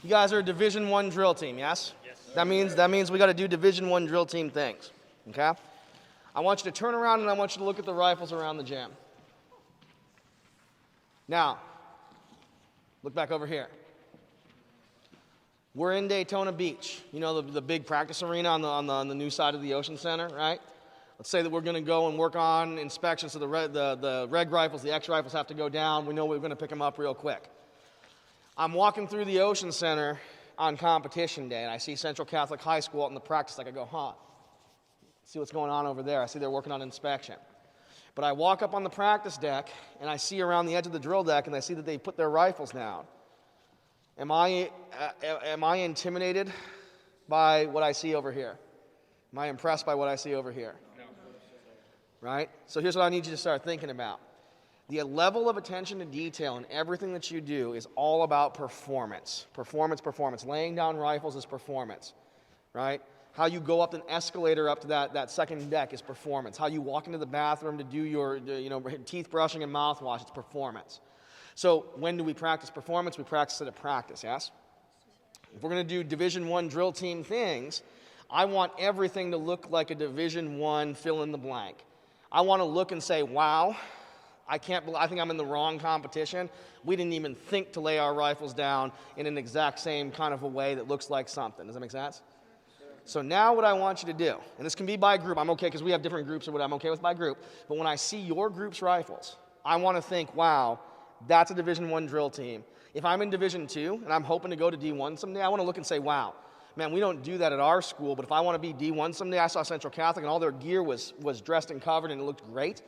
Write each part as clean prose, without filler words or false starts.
You guys are a Division I drill team, yes? Yes. That means we got to do Division I drill team things, okay? I want you to turn around and I want you to look at the rifles around the gym. Now, look back over here. We're in Daytona Beach. You know the big practice arena on the new side of the Ocean Center, right? Let's say that we're going to go and work on inspections, so the reg rifles, the X rifles have to go down. We know we're going to pick them up real quick. I'm walking through the Ocean Center on competition day, and I see Central Catholic High School out in the practice deck. I go, huh, see what's going on over there. I see they're working on inspection. But I walk up on the practice deck, and I see around the edge of the drill deck, and I see that they put their rifles down. Am I intimidated by what I see over here? Am I impressed by what I see over here? Right? So here's what I need you to start thinking about. The level of attention to detail in everything that you do is all about performance. Performance, performance. Laying down rifles is performance, right? How you go up an escalator up to that second deck is performance. How you walk into the bathroom to do your teeth brushing and mouthwash, it's performance. So when do we practice performance? We practice it at practice, yes? If we're going to do Division I drill team things, I want everything to look like a Division I fill in the blank. I want to look and say, wow, I think I'm in the wrong competition. We didn't even think to lay our rifles down in an exact same kind of a way that looks like something. Does that make sense? Sure. So now what I want you to do, and this can be by group. I'm okay because we have different groups or what I'm okay with by group. But when I see your group's rifles, I want to think, wow, that's a Division I drill team. If I'm in Division II and I'm hoping to go to D1 someday, I want to look and say, wow, man, we don't do that at our school, but if I want to be D1 someday, I saw Central Catholic and all their gear was dressed and covered and it looked great,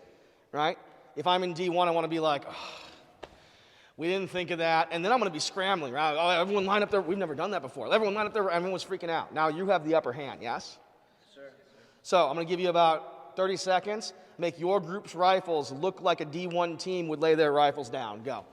right? If I'm in D1, I want to be like, oh, we didn't think of that. And then I'm going to be scrambling, right? Oh, everyone line up there. We've never done that before. Everyone line up there. Everyone was freaking out. Now you have the upper hand, yes? Sure. So I'm going to give you about 30 seconds. Make your group's rifles look like a D1 team would lay their rifles down. Go.